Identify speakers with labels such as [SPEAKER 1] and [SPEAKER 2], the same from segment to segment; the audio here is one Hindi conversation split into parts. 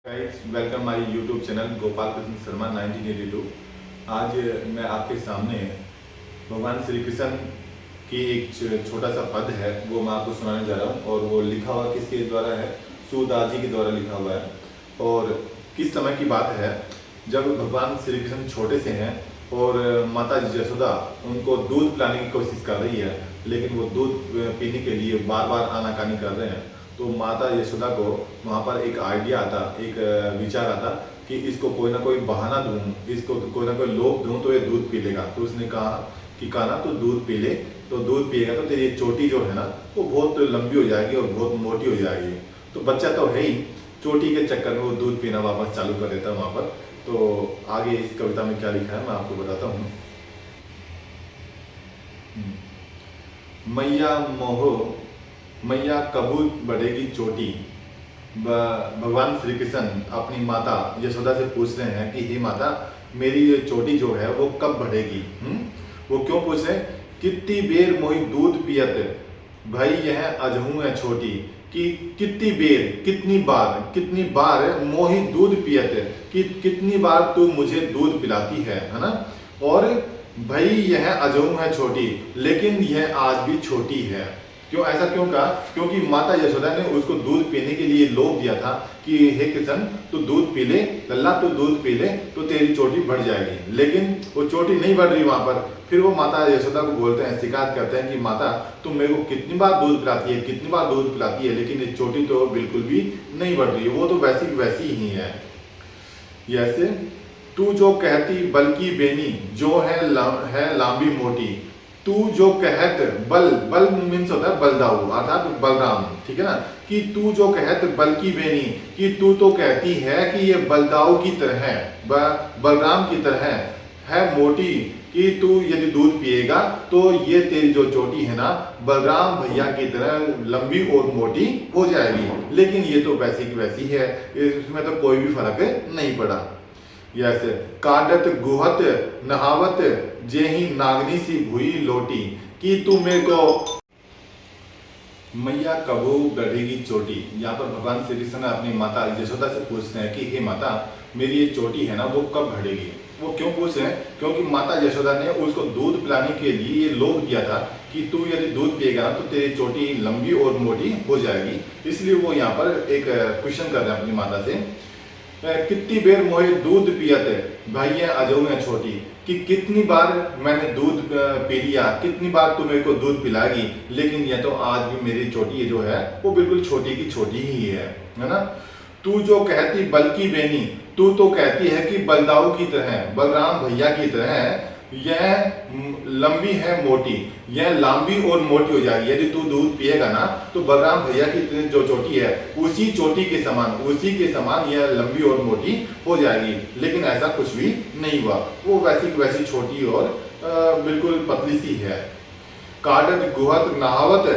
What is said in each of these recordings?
[SPEAKER 1] Guys welcome my YouTube channel Gopal Krishna Sharma 1982। आज मैं आपके सामने भगवान श्री कृष्ण की एक छोटा सा पद है वो मैं आपको सुनाने जा रहा हूँ। और वो लिखा हुआ किसके द्वारा है? सूरदास जी के द्वारा लिखा हुआ है। और किस समय की बात है जब भगवान श्री कृष्ण छोटे से हैं और माता यशोदा उनको दूध पिलाने की कोशिश कर रही है, लेकिन वो दूध पीने के लिए बार बार आनाकानी कर रहे हैं। तो माता यशोदा को वहाँ पर एक आइडिया आता, एक विचार आता कि इसको कोई ना कोई बहाना दूँ, इसको कोई ना कोई लोभ दूँ तो ये दूध पी लेगा। तो उसने कहा कि कान्हा तो दूध पी ले, तो दूध पिएगा तो तेरी चोटी जो है ना वो बहुत लंबी हो जाएगी और बहुत मोटी हो जाएगी। तो बच्चा तो है ही, चोटी के चक्कर में वो दूध पीना वापस चालू कर देता है वहाँ पर। तो आगे इस कविता में क्या लिखा है मैं आपको बताता हूँ। मैया मोहो मैया कबू बढ़ेगी चोटी। भगवान श्री कृष्ण अपनी माता यशोदा से पूछ रहे हैं कि हे माता, मेरी ये चोटी जो है वो कब बढ़ेगी? वो क्यों पूछ रहे हैं? कितनी बेर मोही दूध पियत भाई यह अजहू है छोटी। कि कितनी बेर, कितनी बार मोही दूध पियत, कि कितनी बार तू मुझे दूध पिलाती है ना। और भाई यह अजहू है छोटी, लेकिन यह आज भी छोटी है। क्यों, ऐसा क्यों कहा? क्योंकि माता यशोदा ने उसको दूध पीने के लिए लोभ दिया था कि हे कृष्ण तू दूध पी ले, लल्ला तू दूध पी ले तो तेरी चोटी बढ़ जाएगी। लेकिन वो चोटी नहीं बढ़ रही वहां पर। फिर वो माता यशोदा को बोलते हैं, शिकायत करते हैं कि माता तुम मेरे को कितनी बार दूध पिलाती है, कितनी बार दूध पिलाती है, लेकिन ये चोटी तो बिल्कुल भी नहीं बढ़ रही है, वो तो वैसी वैसी ही है। जैसे तू जो कहती बल्कि बेनी जो है लांबी मोटी। तू जो कहत बल मीन्स होता है बलदाऊ अर्थात बलराम, ठीक है ना। कि तू जो कहत बल्कि बेनी, कि तू तो कहती है कि ये बलदाऊ की तरह है, बलराम की तरह है मोटी। कि तू यदि दूध पिएगा तो ये तेरी जो चोटी है ना बलराम भैया की तरह लंबी और मोटी हो जाएगी। लेकिन ये तो वैसी की वैसी है, इसमें तो कोई भी फर्क नहीं पड़ा। यस काडत गुहत नहावत जेही नागनी सी भूई लोटी। कि तू मेरे को मैया कबू गढ़ेगी चोटी। यहाँ पर भगवान श्री कृष्ण अपनी माता यशोदा से पूछते हैं कि हे माता, मेरी ये चोटी है ना वो कब बढ़ेगी? वो क्यों पूछ रहे हैं? क्योंकि माता यशोदा ने उसको दूध पिलाने के लिए ये लोभ दिया था कि तू यदि दूध पिएगा ना तो तेरी चोटी लंबी और मोटी हो जाएगी। इसलिए वो यहाँ पर एक क्वेश्चन कर रहे हैं अपनी माता से, कितनी बेर मोहे दूध पियत भाई अजऊ है छोटी। कि कितनी बार मैंने दूध पी लिया, कितनी बार तू मेरे को दूध पिलाएगी, लेकिन यह तो आज भी मेरी चोटी जो है वो बिल्कुल छोटी की छोटी ही है ना। तू जो कहती बल्कि बेनी, तू तो कहती है कि बलदाऊ की तरह, बलराम भैया की तरह यह लंबी है मोटी, यह लंबी और मोटी हो जाएगी। यदि तू दूध पिएगा ना तो बलराम भैया की जो चोटी है उसी चोटी के समान, उसी के समान यह लंबी और मोटी हो जाएगी। लेकिन ऐसा कुछ भी नहीं हुआ, वो वैसी वैसी छोटी और बिल्कुल पतली सी है। काडत गुहत नहावत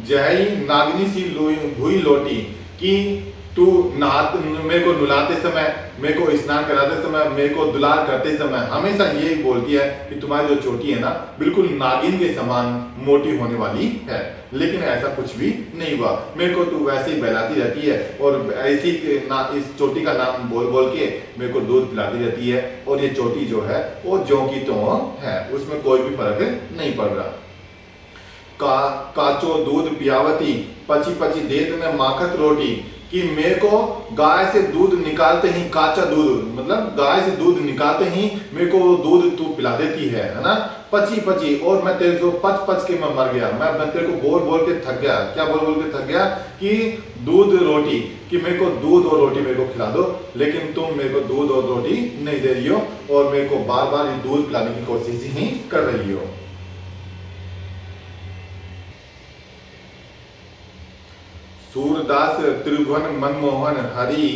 [SPEAKER 1] जय नागनी सी भूई लोटी। कि तू मेरे को नहलाते समय, मेरे को स्नान कराते समय, मेरे को दुलार करते समय हमेशा यही बोलती है कि तुम्हारी जो चोटी है ना बिल्कुल नागिन के समान मोटी होने वाली है। लेकिन ऐसा कुछ भी नहीं हुआ, मेरे को तू वैसे ही बहलाती रहती है और ऐसी इस चोटी का नाम बोल बोल के मेरे को दूध पिलाती रहती है। और ये चोटी जो है वो ज्यों की त्यों है, उसमें कोई भी फर्क नहीं पड़ रहा। काचो दूध पियावती पची पची देत में माखत रोटी। कि मेरे को गाय से दूध निकालते ही, काचा दूध मतलब गाय से दूध निकालते ही मेरे को दूध तू पिला देती है ना, पची पची। और मैं तेरे को पच पच के मैं मर गया, मैं तेरे को बोल बोल के थक गया। क्या बोल बोल के थक गया? कि दूध रोटी, कि मेरे को दूध और रोटी मेरे को खिला दो, लेकिन तुम मेरे को दूध और रोटी नहीं दे रही हो और मेरे को बार बार ये दूध पिलाने की कोशिश ही कर रही हो। सूरदास त्रिभुवन मनमोहन हरि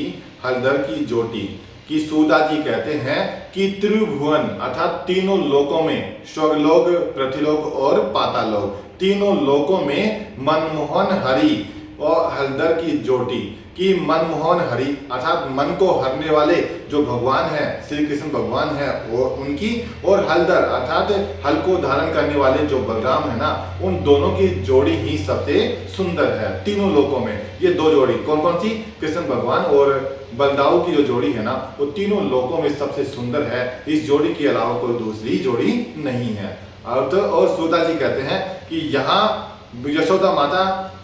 [SPEAKER 1] हलधर की जोटी। कि सूरदास जी कहते हैं कि त्रिभुवन अर्थात तीनों लोकों में, स्वर्गलोक, पृथ्वीलोक और पातालोक, तीनों लोकों में मनमोहन हरि और हलधर की जोटी। कि मनमोहन हरि अर्थात मन को हरने वाले जो भगवान है, श्री कृष्ण भगवान है और उनकी, और हलधर अर्थात हल को धारण करने वाले जो बलराम है ना, उन दोनों की जोड़ी ही सबसे सुंदर है तीनों लोकों में। ये दो जोड़ी कौन कौन सी, कृष्ण भगवान और बलदाऊ की जो जोड़ी है ना, वो तीनों लोकों में सबसे सुंदर है। इस जोड़ी के अलावा कोई दूसरी जोड़ी नहीं है। और सुधा जी कहते हैं कि यहाँ यशोदा माता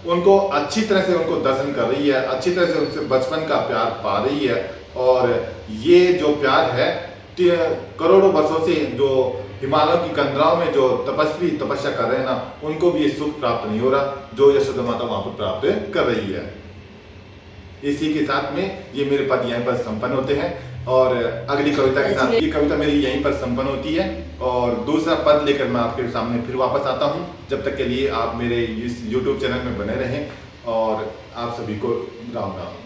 [SPEAKER 1] उनको अच्छी तरह से उनको दर्शन कर रही है, अच्छी तरह से उनसे बचपन का प्यार पा रही है। और ये जो प्यार है करोड़ों वर्षों से जो हिमालयों की कंदराओं में जो तपस्वी तपस्या कर रहे हैं ना, उनको भी ये सुख प्राप्त नहीं हो रहा जो यशोदा माता वहां पर प्राप्त कर रही है। इसी के साथ में ये मेरे पद यहीं पर संपन्न होते हैं और अगली कविता के साथ ये कविता मेरी यहीं पर संपन्न होती है और दूसरा पद लेकर मैं आपके सामने फिर वापस आता हूँ। जब तक के लिए आप मेरे इस YouTube चैनल में बने रहें और आप सभी को राम राम।